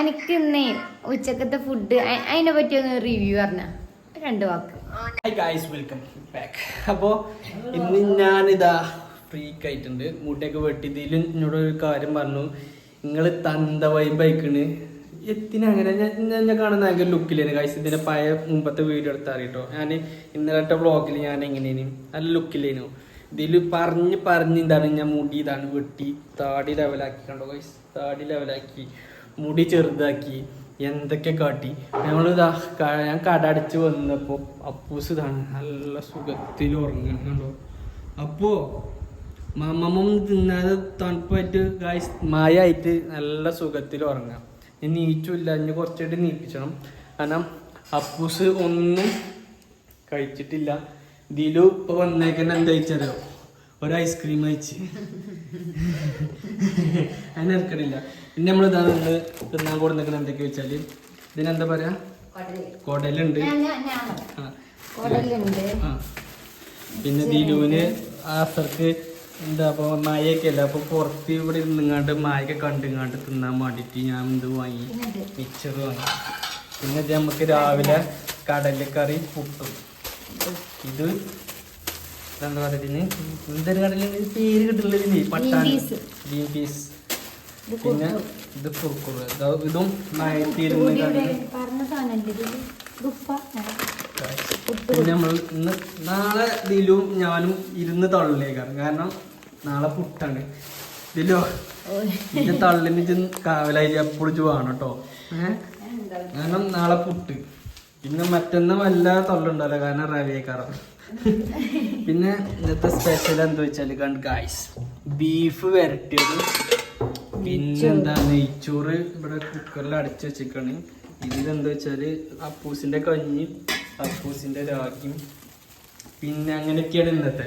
എനിക്ക് ഇന്നേ ഉച്ചക്കത്തെ ഫുഡ് അതിനെ പറ്റി ഒന്ന് റിവ്യൂ പറഞ്ഞ 2 വാക്ക്. Hi guys, welcome back. അപ്പോൾ ഇന്ന് ഞാനിതാ ഫ്രീക്ക് ആയിട്ടുണ്ട്. മുട്ടയൊക്കെ വെട്ടിയതിലും എന്നോട് ഒരു കാര്യം പറഞ്ഞു, നിങ്ങൾ തന്ത വൈബൈക്കണ് എത്തിനങ്ങനെ ഞാൻ കാണുന്ന ഭയങ്കര ലുക്കിലേന് ഗൈസ്. ഇതിൻ്റെ മുമ്പത്തെ വീഡിയോ എടുത്താൽ കേട്ടോ. ഞാൻ ഇന്നലത്തെ വ്ളോഗിൽ ഞാൻ എങ്ങനെയാണ് നല്ല ലുക്കില്ലേനു. ഇതിൽ പറഞ്ഞ് എന്താണ് ഞാൻ മുടി ഇതാണ് വെട്ടി താടി ലെവലാക്കി കണ്ടോ ഗൈസ്. താടി ലെവലാക്കി മുടി ചെറുതാക്കി എന്തൊക്കെ കാട്ടി ഞാൻ കട അടച്ച് വന്നപ്പോൾ അപ്പൂസ് ഇതാണ് നല്ല സുഖത്തിൽ ഉറങ്ങണം കണ്ടോ. അപ്പോൾ മമ്മ തിന്നാതെ തണുപ്പായിട്ട് ഗൈസ് മഴയായിട്ട് നല്ല സുഖത്തിൽ ഉറങ്ങാം. ഞാൻ നീച്ചില്ല, ഇനി കുറച്ചായിട്ട് നീപ്പിച്ചണം. കാരണം അപ്പൂസ് ഒന്നും കഴിച്ചിട്ടില്ല. ഇതിലും ഇപ്പോൾ വന്നേക്കന്നെ എന്താ കഴിച്ചറിയോ, ഒരു ഐസ്ക്രീം കഴിച്ച് അതിന് ഇറക്കണില്ല. പിന്നെ നമ്മൾ ഇതാ നിങ്ങൾ തിന്നാൻ കൊടുക്കുന്ന എന്തൊക്കെ വെച്ചാൽ ഇതിനെന്താ പറയാ, കുടലുണ്ട്. പിന്നെ ദിലുവിന് ആഫർക്ക് എന്താ അപ്പോൾ മായൊക്കെ അല്ല, അപ്പോൾ പുറത്ത് ഇവിടെ ഇരുന്നിങ്ങാണ്ട് മായൊക്കെ കണ്ടിങ്ങാണ്ട് തിന്നാൻ വേണ്ടിയിട്ട് ഞാൻ എന്ത് വാങ്ങി, മിക്സർ വാങ്ങി. പിന്നെ ഇത് നമുക്ക് രാവിലെ കടലക്കറി പുട്ടും. ഇത് എന്താ പറയുക, എന്തൊരു കടലിന് പേര് കിട്ടുന്നില്ല, പട്ടാണി ഗ്രീൻ പീസ്. പിന്നെ ഇത് കുറുക്കുറ്, ഇതും മയത്തിരുന്ന് കറി. പിന്നെ നമ്മൾ ഇന്ന് നാളെ ദിലും ഞാനും ഇരുന്ന് തള്ളിലേക്കാണ്. കാരണം നാളെ പുട്ടാണ്. ഇതിലോ ഇതിന്റെ തള്ളിന് കാവലായി എപ്പോഴും വേണം കേട്ടോ. കാരണം നാളെ പുട്ട്. പിന്നെ മറ്റൊന്നും വല്ല തള്ളുണ്ടല്ലോ, കാരണം റവിയേക്കാരം. പിന്നെ ഇന്നത്തെ സ്പെഷ്യൽ എന്താ വെച്ചാൽ കണ്ട് ഗൈസ്, ബീഫ് വരട്ടിയത്. പിന്നെന്താ നെയ്ച്ചോറ് ഇവിടെ കുക്കറിൽ അടച്ചു വെച്ചിരിക്കാണ്. ഇതിലെന്താ വെച്ചാൽ അപ്പൂസിന്റെ കഞ്ഞി, അപ്പൂസിന്റെ രാഗിയും, പിന്നെ അങ്ങനെയൊക്കെയാണ് ഇന്നത്തെ.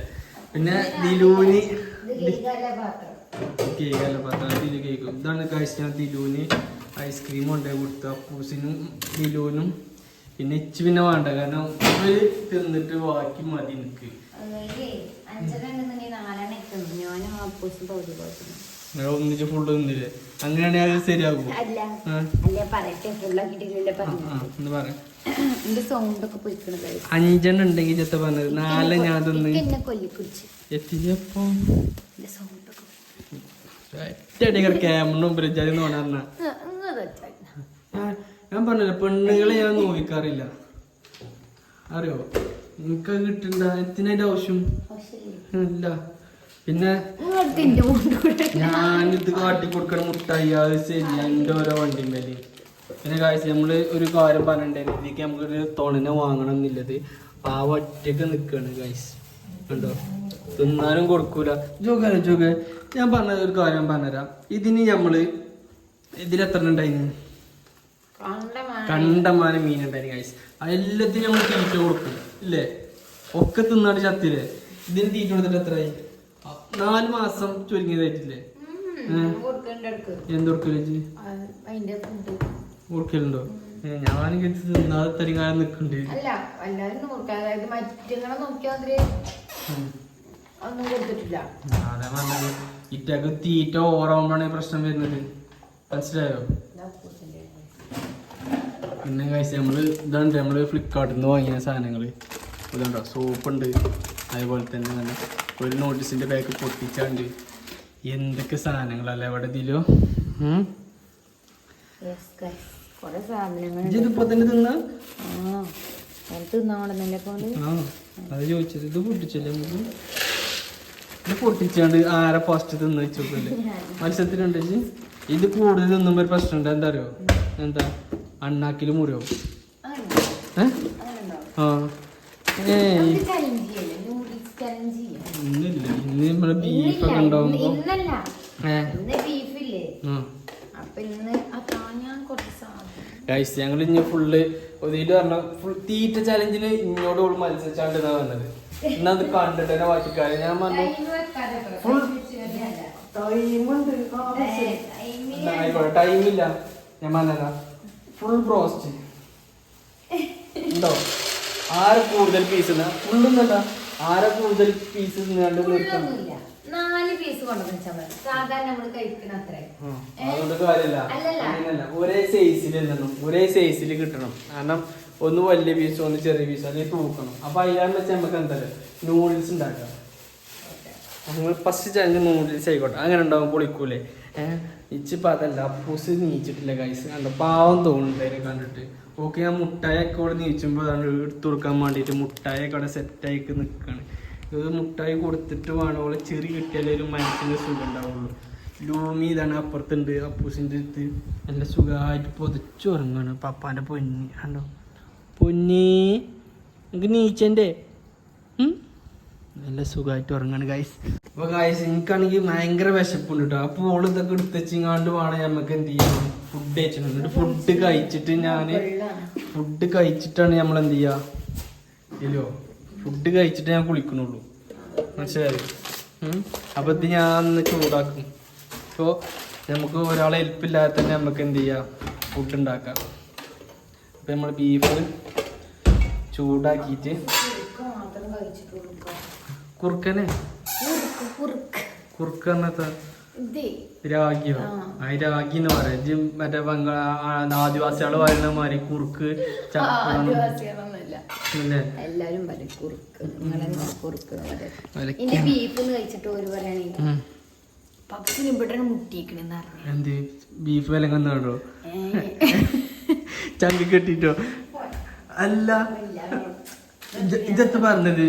പിന്നെ ദിലൂന് കേക്ക് ഇതാണ് ഗൈസ്. ഞാൻ ദിലൂന് ഐസ്ക്രീം കൊണ്ടുപോയി കൊടുത്തു, അപ്പൂസിനും ദിലൂനും. പിന്നെ ഇച്ച് പിന്നെ വേണ്ട, കാരണം ഇവര് തിന്നിട്ട് ബാക്കി മതി എനിക്ക്. ഒന്നിച്ച് ഫുള്ള് തിന്നില്ലേ, അങ്ങനെയാണെങ്കിൽ അത് ശരിയാകും. പറയാം 5 ഉണ്ടെങ്കിൽ ചെത്ത പറഞ്ഞത് 4 ഞാൻ തിന്ന് എത്തിച്ചപ്പോ ക്യാമറിന് മുമ്പിൽ തോന്നാ. ഞാൻ പറഞ്ഞില്ല, പെണ്ണുങ്ങളെ ഞാൻ നോക്കാറില്ല, അറിയോ. എനിക്ക് കിട്ടണ്ട എത്തിനതിന്റെ ആവശ്യം ഇല്ല. പിന്നെ ഞാനിത് കാട്ടി കൊടുക്കണ മുട്ടായി അത് ശരി എൻ്റെ ഓരോ വണ്ടി മേലെ. പിന്നെ കാഴ്ച നമ്മള് ഒരു കാര്യം പറഞ്ഞിട്ടുണ്ടായിരുന്നു, ഇതിലേക്ക് നമുക്കൊരു തുണനെ വാങ്ങണം എന്നുള്ളത്. ആ ഒറ്റക്ക് നിൽക്കാണ് ഗൈസ് കണ്ടോ, തിന്നാനും കൊടുക്കൂല. ജോഗ ഞാൻ പറഞ്ഞ ഒരു കാര്യം പറഞ്ഞുതരാം. ഇതിന് നമ്മള് ഇതിലെത്ര ഉണ്ടായിരുന്നു, കണ്ടമാനം മീനുണ്ടായിരുന്നു ഗൈസ്. എല്ലാത്തിനും നമ്മൾ തീറ്റ കൊടുക്കും ഇല്ലേ, ഒക്കെ തിന്നാണ്ട് ചത്തില്ലേ. ഇതിന് തീറ്റ കൊടുത്തിട്ട് എത്രയായി, 4 മാസം ചുരുങ്ങിയതായിട്ടില്ലേ. എന്തൊടുക്കലോ കൊടുക്കലുണ്ടോ? ഞാനെങ്കിൽ തിന്നാതെ തരികാലം നിൽക്കുന്നുണ്ട്. അതെ പറഞ്ഞത്, ഇറ്റക്ക് തീറ്റ ഓവറാകുമ്പോഴാണ് പ്രശ്നം വരുന്നത്, മനസ്സിലായോ. പിന്നെ കഴിച്ച് നമ്മള് ഇതാണ് നമ്മള് ഫ്ലിപ്കാർട്ടിൽ നിന്ന് വാങ്ങിയ സാധനങ്ങൾ. ഇതുണ്ടോ, സോപ്പുണ്ട്, അതേപോലെ തന്നെ ഒരു നോട്ടീസിന്റെ ബാഗ് പൊട്ടിച്ചാണ്ട് എന്തൊക്കെ സാധനങ്ങളല്ലേ അവിടെ ഇതിലോ. ഇതിപ്പോ തന്നെ തിന്നാ അത് ചോദിച്ചത്. ഇത് പൊട്ടിച്ചല്ലേ നമുക്ക്, ഇത് പൊട്ടിച്ചാണ്ട് ആരെ ഫസ്റ്റ് തിന്ന് വെച്ചോക്കല്ലേ മത്സരത്തിലുണ്ട്. ഇത് കൂടുതൽ തിന്നുമ്പോ ഒരു പ്രശ്നമുണ്ട്, എന്താ അറിയോ, എന്താ അണ്ണാക്കില് മുറിയോ. ഇന്നില്ല, ഇന്ന് നമ്മള് ബീഫൊക്കെ ഉണ്ടാവുമ്പോ ഞങ്ങൾ ഇനി ഫുള്ള് ഒതിട്ട് പറഞ്ഞ ഫുൾ തീറ്റ ചലഞ്ചിന് ഇങ്ങോട്ട് മത്സരിച്ചാണ്ട് എന്നാ വന്നത്. എന്നാ അത് കണ്ടിട്ട് തന്നെ ബാക്കിക്കാര് ഞാൻ പറഞ്ഞു ഫുൾ ടൈമില്ല. ഞാൻ പറഞ്ഞതാ ഫുൾ ബ്രോസ്റ്റ് ഉണ്ടോ, ആരെ കൂടുതൽ പീസ് ഫുള്ളൊന്നല്ല, ആരെ കൂടുതൽ പീസ് നിർത്തും. 4 പീസ് കൊണ്ടുവന്ന് വെച്ചാൽ മതി. സാധാരണ നമ്മൾ കഴിക്കുന്ന അത്ര. അതുകൊണ്ട് കാര്യമില്ല. അങ്ങനെയല്ല, ഒരേ സൈസിൽ കിട്ടണം. കാരണം ഒന്ന് വലിയ പീസ് ഒന്ന് ചെറിയ പീസ് അല്ലെങ്കിൽ തൂക്കണം. അപ്പൊ അതിലാന്ന് വെച്ചാൽ നമുക്ക് എന്താ നൂഡിൽസ് ഉണ്ടാക്കാം. നമ്മൾ ഫസ്റ്റ് ചാനൽ നൂഡിൽസ് ആയിക്കോട്ടെ. അങ്ങനെ ഉണ്ടാവും പൊളിക്കൂലേ. ഇച്ചിപ്പോ അതല്ല, അപ്പൂസ് നീച്ചിട്ടില്ല ഗൈസ്. കണ്ടോ, പാവം തോന്നുന്നുണ്ട് അതിനെ കണ്ടിട്ട്. ഓക്കെ, ഞാൻ മുട്ടായൊക്കെ ഇവിടെ നീച്ചുമ്പോൾ അതാണ് എടുത്തു കൊടുക്കാൻ വേണ്ടിയിട്ട് മുട്ടായൊക്കെ അവിടെ സെറ്റായിക്ക് നിൽക്കുകയാണ്. ഇത് മുട്ടായി കൊടുത്തിട്ട് വേണം അവളെ ചെറിയ കിട്ടിയാലേ ഒരു മനസ്സിന് സുഖം ഉണ്ടാവുള്ളൂ. ലൂമി ഇതാണ് അപ്പുറത്തുണ്ട്. അപ്പൂസിൻ്റെ അടുത്ത് നല്ല സുഖമായിട്ട് പൊതിച്ചു ഉറങ്ങുകയാണ്. പപ്പാൻ്റെ പൊന്നി കണ്ടോ, പൊന്നി എനിക്ക് നീച്ചൻ്റെ നല്ല സുഖമായിട്ട് ഉറങ്ങാണ് ഗൈസ്. അപ്പൊ ഗൈസ് എനിക്കാണെങ്കിൽ ഭയങ്കര വിശപ്പുണ്ട് കേട്ടോ. അപ്പോൾ ഓള് ഇതൊക്കെ എടുത്തച്ചിങ്ങാണ്ട് വേണം നമുക്ക് എന്ത് ചെയ്യാം, ഫുഡ് കഴിച്ചിട്ടുണ്ട്. ഫുഡ് കഴിച്ചിട്ടാണ് നമ്മൾ എന്ത് ചെയ്യാ ഇല്ലോ, ഫുഡ് കഴിച്ചിട്ട് ഞാൻ കുളിക്കണുള്ളൂ. മനസ്സിലായി? അപ്പൊ ഇത് ഞാൻ ഒന്ന് ചൂടാക്കും. അപ്പോൾ നമുക്ക് ഒരാളെ ഹെൽപ്പില്ലാതെ തന്നെ നമുക്ക് എന്ത് ചെയ്യാം, ഫുഡ് ഉണ്ടാക്കാം. അപ്പൊ നമ്മൾ ബീഫ് ചൂടാക്കിയിട്ട് കുറുക്കനെ കുറുക്കന്നത്തെ രാഗിയോ, ആ രാഗി എന്ന് പറയാം. മറ്റേ ആദിവാസികള് പറയുന്ന മാതിരി കുറുക്ക് എന്ത് ബീഫ് വിലങ്ങോ ചങ്കി കെട്ടിട്ടോ? അല്ല, ഇതൊക്കെ പറഞ്ഞത്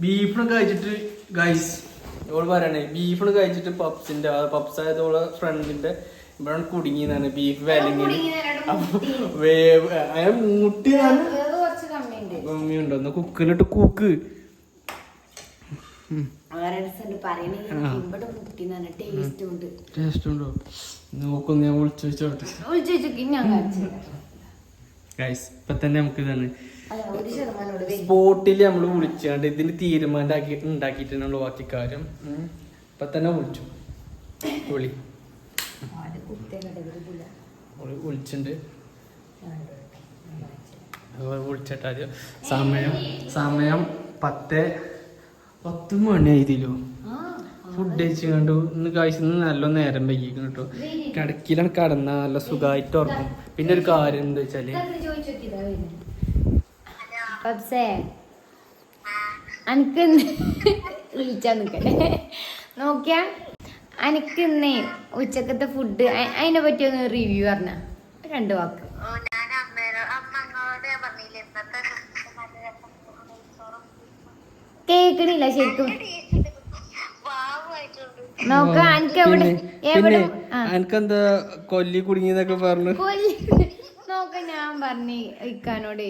ബീഫിനെ കഴിച്ചിട്ട് ഗൈസ് ഓള് പറയണേ, ബീഫിന് കഴിച്ചിട്ട് പപ്സ് ആയതോളെ ഫ്രണ്ടിന്റെ ഇവിടെ കുടുങ്ങിന്നാണ് ബീഫ് വിലങ്ങിന്. മുട്ടി ഉണ്ടോ കുക്കിലിട്ട് കൂക്ക് ടേസ്റ്റ് ഉണ്ടോ നോക്കൊന്ന് ഞാൻ വിളിച്ചു വെച്ചോട്ടെ ഗൈസ്. ഇപ്പൊ തന്നെ നമുക്ക് ഇതാണ് സ്പോട്ടില് നമ്മള് വിളിച്ചാണ്ട് ഇതിന് തീരുമാനം ഉണ്ടാക്കിയിട്ടുള്ള ബാക്കി കാര്യം. ഇപ്പൊ തന്നെ വിളിച്ചു വിളിച്ചിട്ടുണ്ട്. വിളിച്ചിട്ടാ സമയം 10 മണിയായതില്ലോ. ഫുഡ് കഴിച്ചു കണ്ടു. ഇന്ന് കഴിച്ചത് നല്ല നേരം വൈകിക്കും കേട്ടോ. കിടക്കിലാണ് കടന്ന നല്ല സുഖമായിട്ട് ഉറങ്ങും. പിന്നെ ഒരു കാര്യം എന്താ വെച്ചാല് അനക്ക് വിളിച്ചാ നിക്കട്ടെ നോക്കിയാ അനക്ക് ഇന്നേ ഉച്ചക്കത്തെ ഫുഡ് അതിനെ പറ്റി ഒന്ന് റിവ്യൂ പറഞ്ഞ 2 വാക്ക്. കേക്കണില്ല ശരിക്കും. നോക്ക അനക്ക് എവിടെ അനക്കെന്താ കൊല്ലി കുടുങ്ങിന്നൊക്കെ പറഞ്ഞു. നോക്ക ഞാൻ പറഞ്ഞു ഇക്കാനോട്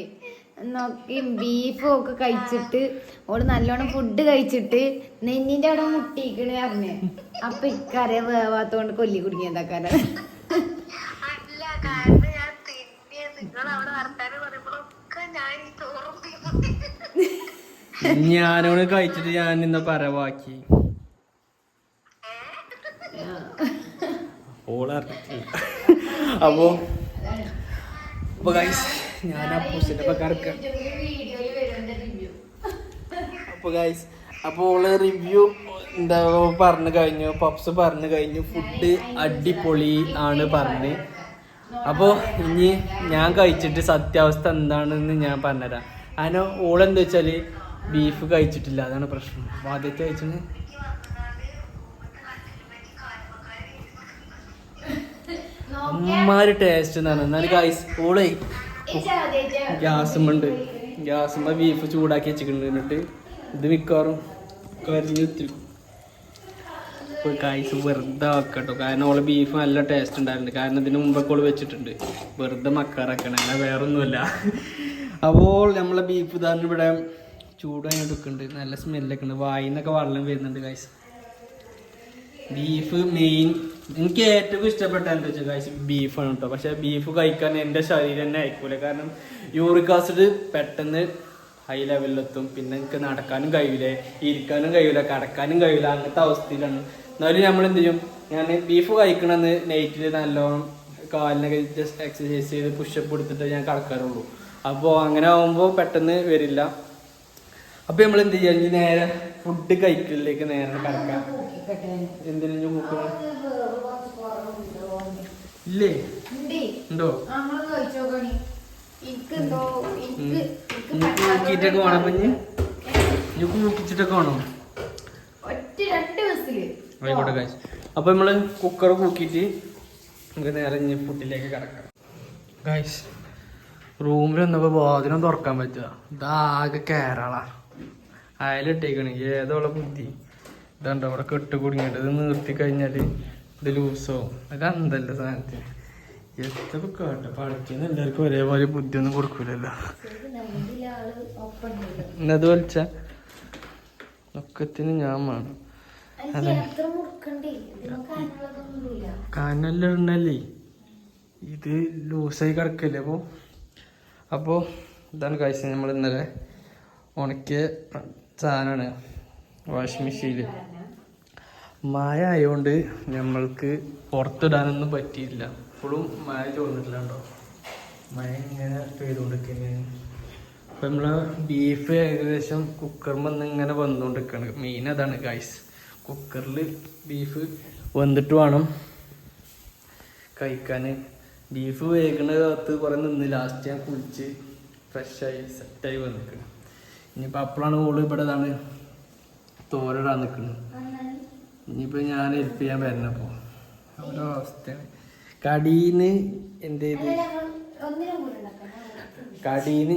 നോക്കി ബീഫും ഒക്കെ കഴിച്ചിട്ട് ഓള് നല്ലോണം ഫുഡ് കഴിച്ചിട്ട് നെഞ്ഞിന്റെ അവിടെ മുട്ടിക്കണ് പറഞ്ഞ്. അപ്പൊ ഇക്കറിയ വേവാത്തോണ്ട് കൊല്ലി കുടുങ്ങിയതാക്കാര. ഞാനോട് കഴിച്ചിട്ട് ഞാൻ ഇന്ന പറവാക്കി ഓളറിഞ്ഞിട്ടില്ല. അപ്പൊ ഗൈസ് ഞാൻ അപ്പൂസിന്റെ അപ്പൊ ഗൈസ് അപ്പോൾ ഓള് റിവ്യൂ എന്താ പറഞ്ഞു കഴിഞ്ഞു. പപ്സ് പറഞ്ഞു കഴിഞ്ഞു. ഫുഡ് അടിപൊളി ആണ് പറഞ്ഞ്. അപ്പോൾ ഇനി ഞാൻ കഴിച്ചിട്ട് സത്യാവസ്ഥ എന്താണെന്ന് ഞാൻ പറഞ്ഞുതരാം. അതിന് ഓളെന്താ വെച്ചാൽ ബീഫ് കഴിച്ചിട്ടില്ല, അതാണ് പ്രശ്നം. അപ്പോൾ ആദ്യത്തെ കഴിച്ചിട്ട് അമ്മാര് ടേസ്റ്റ് എന്നാണ്. എന്നാലും ഗൈസ് ഓളെ ഗ്യാസുമ്മ ബീഫ് ചൂടാക്കി വെച്ചിട്ട് ഇത് മിക്കവാറും കരിഞ്ഞു വെച്ചിരിക്കും. ഇപ്പോൾ ഗൈസ് വെറുതെ വെക്കട്ടോ, കാരണം ഓളെ ബീഫ് നല്ല ടേസ്റ്റ് ഉണ്ടായിട്ടുണ്ട്. കാരണം ഇതിന് മുമ്പൊക്കെ ഓള് വെച്ചിട്ടുണ്ട്. വെറുതെ മക്കാറാക്കണം, അങ്ങനെ വേറൊന്നുമല്ല. അപ്പോൾ നമ്മളെ ബീഫ് ഇതാണ് ഇവിടെ ചൂടായി എടുക്കുന്നുണ്ട്. നല്ല സ്മെല്ലൊക്കെ ഉണ്ട്. വായിന്നൊക്കെ വെള്ളം വരുന്നുണ്ട് ഗൈസ്. ബീഫ് മെയിൻ എനിക്ക് ഏറ്റവും ഇഷ്ടപ്പെട്ട എന്താ വെച്ചാൽ ഗൈസ് ബീഫാണ് കേട്ടോ. പക്ഷെ ബീഫ് കഴിക്കാൻ എൻ്റെ ശരീരം തന്നെ അയക്കൂല. കാരണം യൂറിക് ആസിഡ് പെട്ടെന്ന് ഹൈ ലെവലിലെത്തും. പിന്നെ എനിക്ക് നടക്കാനും കഴിയില്ല, ഇരിക്കാനും കഴിയില്ല, കിടക്കാനും കഴിയില്ല. അങ്ങനത്തെ അവസ്ഥയിലാണ്. എന്നാലും നമ്മൾ എന്ത് ചെയ്യും, ഞാൻ ബീഫ് കഴിക്കണമെന്ന് നൈറ്റിൽ നല്ലോണം കാലിനൊക്കെ ജസ്റ്റ് എക്സസൈസ് ചെയ്ത് പുഷപ്പ് എടുത്തിട്ട് ഞാൻ കിടക്കാറുള്ളൂ. അപ്പോൾ അങ്ങനെ ആകുമ്പോൾ പെട്ടെന്ന് വരില്ല. അപ്പോൾ നമ്മൾ എന്ത് ചെയ്യുക, നേരെ ഫുഡ് കഴിക്കലിലേക്ക് നേരെ കിടക്കാം. എന്തിനു കൂക്കണം ഇല്ലേ ഉണ്ടോ കൂക്കിട്ടൊക്കെ വേണം അപ്പൊ ഇനി കൂക്കിച്ചിട്ടൊക്കെ വേണോ ആയിക്കോട്ടെ ഗൈസ്. അപ്പൊ നമ്മള് കുക്കർ കൂക്കിയിട്ട് നമുക്ക് നേരെ ഇനി ഫുഡിലേക്ക് കിടക്കാം ഗൈസ്. റൂമിൽ വന്നപ്പോ വാതിലും തുറക്കാൻ പറ്റുക, ഇതാകെ കേരളാ അയലിട്ടേക്കണ്. ഏതോളെ ബുദ്ധി ഇതാണ്ടോ അവിടെ കെട്ട് കുടുങ്ങിയിട്ട് ഇത് നിർത്തി കഴിഞ്ഞാല് ഇത് ലൂസാവും. അത് അന്തല്ല സാധനത്തിന്. എത്ര കേട്ടോ പഠിക്കുന്ന എല്ലാവർക്കും ഒരേപോലെ ബുദ്ധിയൊന്നും കൊടുക്കൂലല്ലോ. ഇന്നത് വലിച്ച ഒക്കത്തിന് ഞാൻ വേണം. അതെ കാനെല്ലാം ഇടണല്ലേ, ഇത് ലൂസായി കിടക്കല്ലേ. അപ്പോൾ ഇതാണ് കാഴ്ച. നമ്മൾ ഇന്നലെ ഉണക്കിയ സാധനമാണ് വാഷിംഗ് മെഷീനിൽ. മഴ ആയതുകൊണ്ട് നമ്മൾക്ക് പുറത്തിടാനൊന്നും പറ്റിയില്ല. ഇപ്പോഴും മഴ ചോർന്നിട്ടില്ല കേട്ടോ, മഴ ഇങ്ങനെ പെയ്തുകൊണ്ടിരിക്കുന്നത്. അപ്പം നമ്മൾ ബീഫ് ഏകദേശം കുക്കറിൽ ഇങ്ങനെ വന്നുകൊണ്ടിരിക്കുകയാണ്. മെയിൻ അതാണ് ഗൈസ്, കുക്കറിൽ ബീഫ് വന്നിട്ട് വേണം കഴിക്കാൻ. ബീഫ് വേഗണ കാത്ത് കുറേ നിന്ന് ലാസ്റ്റ് ഞാൻ കുളിച്ച് ഫ്രഷായി സെറ്റായി വന്നിരിക്കണം. ഇനിയിപ്പോൾ അപ്പോഴാണ് ഓള് ഇവിടെ ഇതാണ് തോരടാൻ നിൽക്കുന്നത്. ഇനിയിപ്പോൾ ഞാൻ ഹെൽപ്പ് ചെയ്യാൻ വരണപ്പോൾ ഓരോ അവസ്ഥയാണ്. കടീന്ന് എന്ത് ചെയ്ത്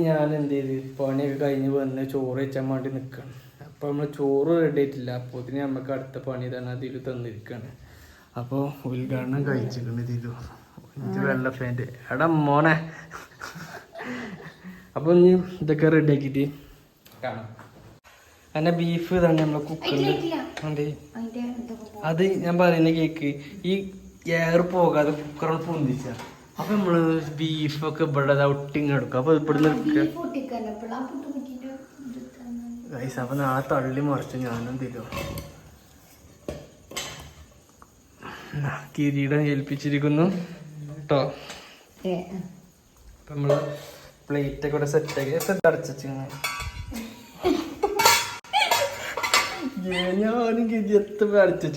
ഞാൻ എന്ത് ചെയ്ത് പണിയൊക്കെ കഴിഞ്ഞ് വന്ന് ചോറ് വെച്ചാൻ വേണ്ടി നിൽക്കുകയാണ്. അപ്പോൾ നമ്മൾ ചോറ് റെഡി ആയിട്ടില്ല. അപ്പോൾ ഇതിന് നമുക്ക് അടുത്ത പണി തന്നെ അതിൽ തന്നിരിക്കുകയാണ്. അപ്പോൾ ഉദ്ഘാടനം കഴിച്ചിട്ടുണ്ട് ഇതിലു വെള്ള ഫാൻറ്റ് എടാ മോനെ. അപ്പോൾ ഇനി ഇതൊക്കെ റെഡി ആക്കിയിട്ട് കാണാം. അങ്ങനെ ബീഫ് ഇതാണ് നമ്മളെ കുക്കറിൽ. അതെ അത് ഞാൻ പറയുന്ന കേക്ക് ഈ എയർ പോകാതെ കുക്കറോട് പൊന്തിച്ച. അപ്പൊ നമ്മള് ബീഫൊക്കെ ഇവിടെ ഒട്ടിങ്ങെടുക്കും. അപ്പൊ ഇവിടുന്ന് അപ്പൊ നാളെ തള്ളി മറിച്ച് ഞാനും തരും. കിരീടം ഏൽപ്പിച്ചിരിക്കുന്നു കേട്ടോ. അപ്പൊ നമ്മള് പ്ലേറ്റ് ഒക്കെ ഇവിടെ സെറ്റാക്കി അടച്ചു. ഞാനും കിരി എത്ര അടച്ചു.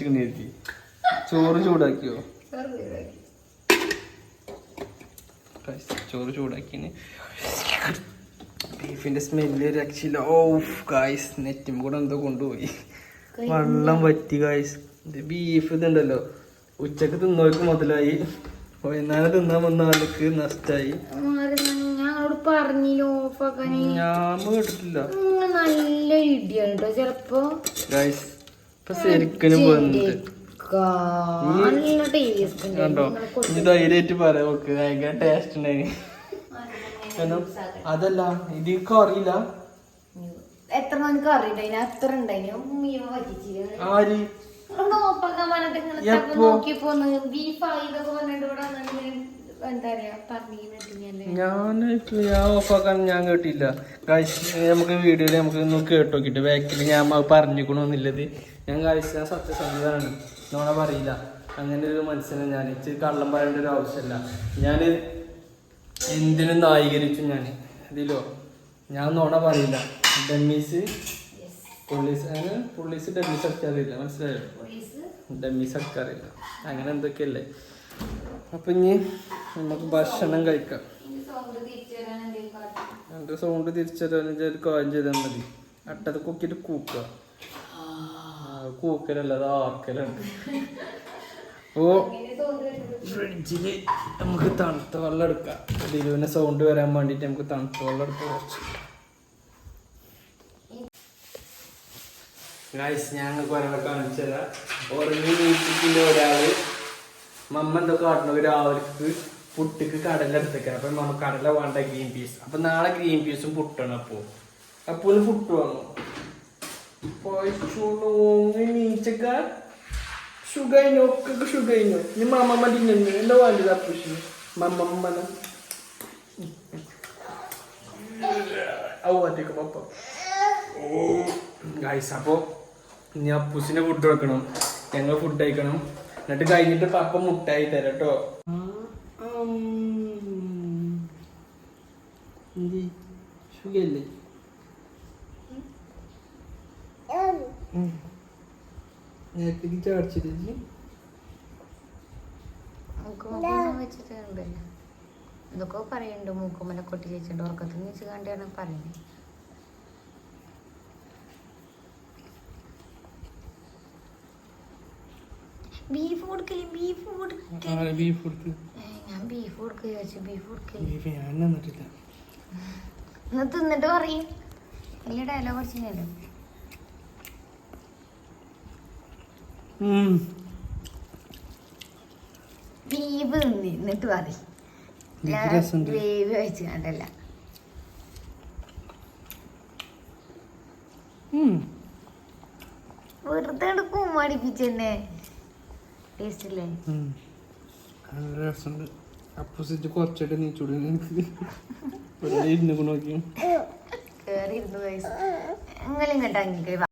ചോറ് ചൂടാക്കിയോ? ചോറ് ചൂടാക്കിന്. ബീഫിന്റെ സ്മെല്ല് രക്ഷയില്ല. ഓഫ് ഗായ്സ്, നെറ്റും കൂടെ എന്തോ കൊണ്ടുപോയി. വെള്ളം വറ്റി ഗായ്സ്. ബീഫ് ഇതുണ്ടല്ലോ ഉച്ചക്ക് തിന്നവർക്ക് മുതലായി, വൈകുന്നേരം തിന്നാൻ വന്ന ആൾക്ക് നഷ്ടായി. ഞാൻ കേട്ടിട്ടില്ല. നല്ല ഇടിയാണ് കേട്ടോ ചിലപ്പോ ഗായ്സ്. ഇപ്പൊ ശരിക്കും വന്നിട്ട് കണ്ടോ, ഇനി ധൈര്യമായിട്ട് പറയാം. ഓക്കെ ഭയങ്കര ടേസ്റ്റ് ഉണ്ടായി. അതല്ല ഇതിക്ക് അറിയില്ല എത്ര മണിക്ക് അറിയില്ല എത്ര ഉണ്ടായിന്. ആര് ഞാൻ ഓഫാക്കാൻ ഞാൻ കേട്ടില്ല. നമുക്ക് വീഡിയോയില് നമുക്ക് കേട്ടോക്കിട്ട് ബാക്കിൽ ഞാൻ പറഞ്ഞിക്കണമെന്നുള്ളത്. ഞാൻ ഞാൻ സത്യസന്ധതാണ്, നോണ പറയില്ല. അങ്ങനെ ഒരു മനസ്സിനെ ഞാൻ കള്ളം പറയേണ്ട ഒരു ആവശ്യമില്ല. ഞാൻ എന്തിനും നായീകരിച്ചു. ഞാൻ ഇതിലോ ഞാൻ നോണ പറയില്ല. ഡമ്മീസ് പുള്ളീസ് ഡമ്മീസ് അടിക്കാറില്ല, മനസ്സിലായോ? ഡമ്മീസ് അടിക്കാറില്ല. അങ്ങനെ എന്തൊക്കെയല്ലേ. അപ്പൊ ഇനി നമുക്ക് ഭക്ഷണം കഴിക്കാം. എന്റെ സൗണ്ട് തിരിച്ചറിയാൻ ഒരു കാര്യം ചെയ്താൽ മതി. അട്ടത് കൊക്കിട്ട് കൂക്കുക. കൂക്കലല്ല, അത് ആർക്കലുണ്ട്. അപ്പോ ഫ്രിഡ്ജില് നമുക്ക് തണുത്ത വെള്ളം എടുക്കാം. ദിലുവിന്റെ സൗണ്ട് വരാൻ വേണ്ടിട്ട് നമുക്ക് തണുത്ത വെള്ളം എടുക്കാം കുറച്ച്. ഗൈസ്, ഞങ്ങൾക്ക് ഒരാളെ കാണിച്ചു തരാം. ഉറങ്ങി നീറ്റിട്ടില്ല ഒരാള്. മമ്മ എന്താ കാട്ടണ, രാവിലേക്ക് പുട്ടിക്ക് കടല എടുത്തേക്കാം. അപ്പൊ മമ്മ കടല വേണ്ട, ഗ്രീൻ പീസ്. അപ്പൊ നാളെ ഗ്രീൻ പീസും പുട്ടാണ്. അപ്പൊ പുട്ട് വന്നു. നീച്ചക്ക സുഖയിനോ, ഒക്കെ സുഖയിനോ. ഇനി മമ്മ തിന്നു എന്താ വേണ്ടത്? അപ്പൂസിന് മമ്മ ഔത്തേക്ക് പപ്പ. ഗൈസ്, അപ്പൊ ഇനി അപ്പൂസിനെ ഫുഡ് വെക്കണം, ഞങ്ങൾ ഫുഡ് കഴിക്കണം. എന്നിട്ട് കഴിഞ്ഞിട്ട് പപ്പ മുട്ടായി തരാം കേട്ടോ. സുഖല്ലേ? നേരത്തേക്ക് ചാടിച്ചിട്ട് വെച്ചിട്ടുണ്ട് എന്തൊക്കെ പറയുന്നുണ്ട് മൂക്കുമ്മനെ കൊട്ടി ചേച്ചിട്ട് ഉറക്കത്തിൽ നീച്ച് കണ്ടാണ് പറയുന്നത്. ബീഫ് കൊടുക്കല് ബീഫ് കൊടുക്കല് ബീഫ് കൊടുത്ത് ഞാൻ ബീഫ് കൊടുക്കുക ചോദിച്ചു. ബീഫ് കൊടുക്കല് ബീഫ് ഞാൻ തന്നിട്ടില്ല. ഒന്ന് തിന്നിട്ട് പറയും. വലിയ ഡയലോഗ് അടിച്ചില്ലല്ലോ. ബീഫ് തിന്നിട്ട് പറയും. ഗ്രേവി കഴിച്ചു കണ്ടല്ല. വെറുതെ കുമ്മടിപ്പിച്ചെന്നെ. ടേസ്റ്റ് ഇല്ലേ? രസമുണ്ട്. അപ്പോസിറ്റ് കുറച്ചായിട്ട് നീച്ചൂടെ ഇരുന്ന് നോക്കി കേറി ഇരുന്നു. നിങ്ങളിങ്ങോട്ട്